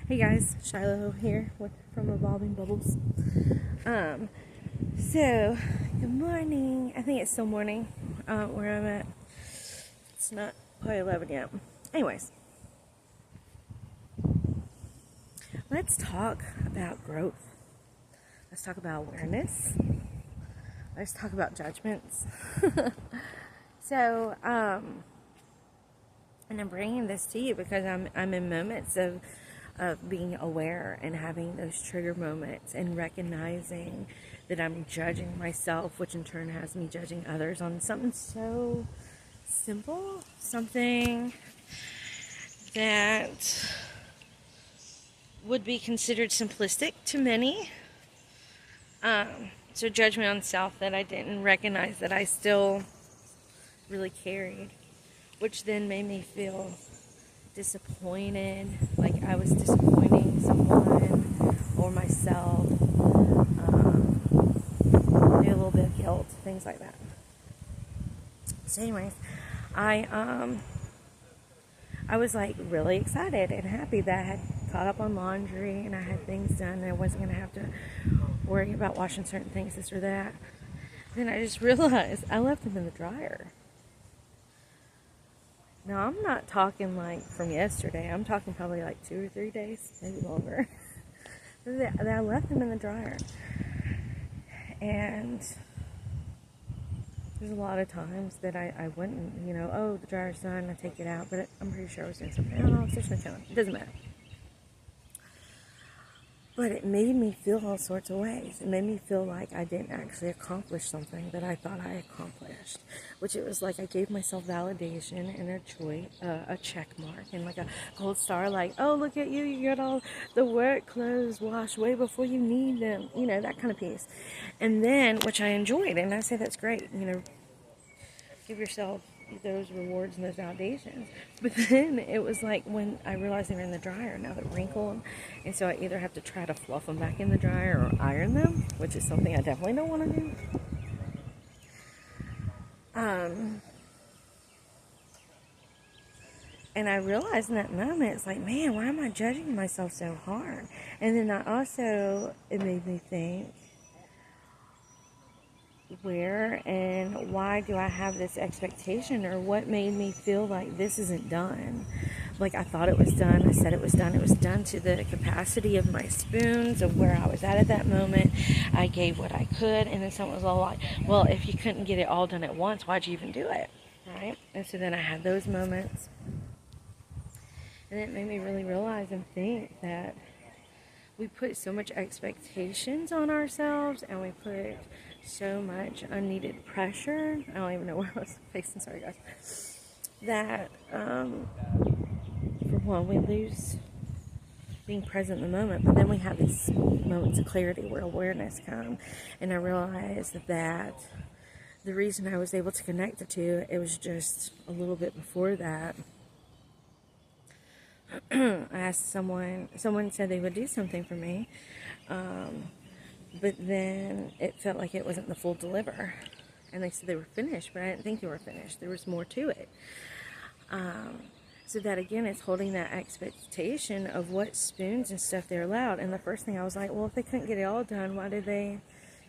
Hey guys, Shiloh here from Evolving Bubbles. So good morning. I think it's still morning where I'm at. It's not quite 11 yet. Anyways, let's talk about growth. Let's talk about awareness. Let's talk about judgments. So, and I'm bringing this to you because I'm in moments of being aware and having those trigger moments and recognizing that I'm judging myself, which in turn has me judging others on something so simple, something that would be considered simplistic to many. So judgment on self that I didn't recognize that I still really carried, which then made me feel disappointed, like I was disappointing someone or myself, maybe a little bit of guilt, things like that. So anyways, I was like really excited and happy that I had caught up on laundry and I had things done and I wasn't going to have to worry about washing certain things, this or that. Then I just realized I left them in the dryer. Now, I'm not talking like from yesterday. I'm talking probably like 2 or 3 days, maybe longer. That I left them in the dryer. And there's a lot of times that I wouldn't, oh, the dryer's done, I take it out. But I'm pretty sure I was doing something. I don't know, it's just no telling. It doesn't matter. But it made me feel all sorts of ways. It made me feel like I didn't actually accomplish something that I thought I accomplished. Which it was like I gave myself validation and a check mark and like a gold star, like, oh, look at you, you got all the work clothes washed way before you need them. That kind of piece. And then, which I enjoyed, and I say that's great, give yourself those rewards and those validations. But then it was like when I realized they were in the dryer, now they're wrinkled, and so I either have to try to fluff them back in the dryer or iron them, which is something I definitely don't want to do. And I realized in that moment, it's like, man, why am I judging myself so hard? And then it made me think, where and why do I have this expectation, or what made me feel like this isn't done? Like I thought it was done, I said it was done to the capacity of my spoons, of where I was at that moment. I gave what I could, and then someone was all like, well, if you couldn't get it all done at once, why'd you even do it, right? And so then I had those moments, and it made me really realize and think that we put so much expectations on ourselves, and we put so much unneeded pressure. I don't even know where I was facing, sorry guys. That, for one, we lose being present in the moment, but then we have these moments of clarity where awareness comes, and I realized that the reason I was able to connect the two, it was just a little bit before that. I asked someone said they would do something for me, but then it felt like it wasn't the full deliver. And they said they were finished, but I didn't think they were finished. There was more to it. So that, again, is holding that expectation of what spoons and stuff they're allowed. And the first thing I was like, well, if they couldn't get it all done, why did they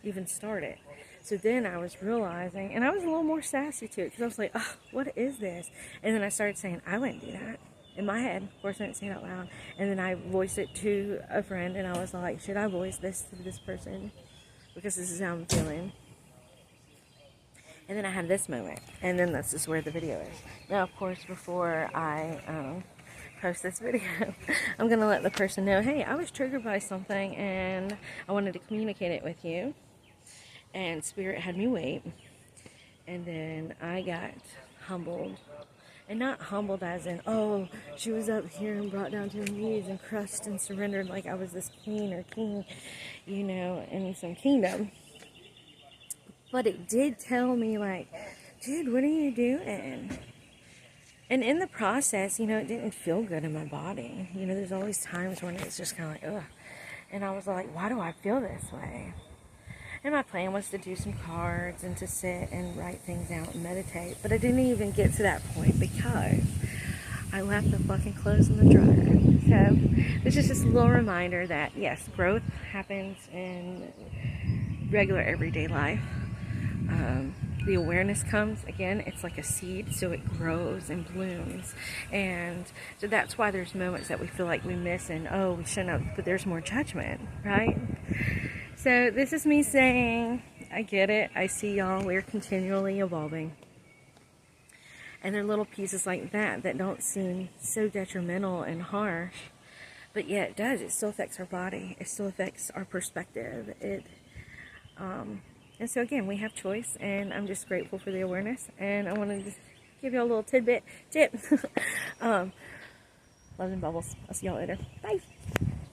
even start it? So then I was realizing, and I was a little more sassy to it, because I was like, oh, what is this? And then I started saying, I wouldn't do that. In my head, of course I didn't say it out loud, and then I voiced it to a friend, and I was like, should I voice this to this person, because this is how I'm feeling? And then I had this moment, and then this is where the video is. Now, of course, before I post this video, I'm going to let the person know, hey, I was triggered by something, and I wanted to communicate it with you, and Spirit had me wait, and then I got humbled. And not humbled as in, oh, she was up here and brought down to her knees and crushed and surrendered like I was this queen or king, in some kingdom. But it did tell me, like, dude, what are you doing? And in the process, it didn't feel good in my body. There's always times when it's just kind of like, ugh. And I was like, why do I feel this way? And my plan was to do some cards and to sit and write things out and meditate. But I didn't even get to that point because I left the fucking clothes in the dryer. So this is just a little reminder that yes, growth happens in regular everyday life. The awareness comes, again, it's like a seed, so it grows and blooms. And so that's why there's moments that we feel like we miss and, oh, we shouldn't have, but there's more judgment, right? So this is me saying, I get it, I see y'all, we're continually evolving. And there are little pieces like that that don't seem so detrimental and harsh, but yet it does. It still affects our body. It still affects our perspective. And so again, we have choice, and I'm just grateful for the awareness. And I wanted to give you a little tip. Love and bubbles. I'll see y'all later. Bye.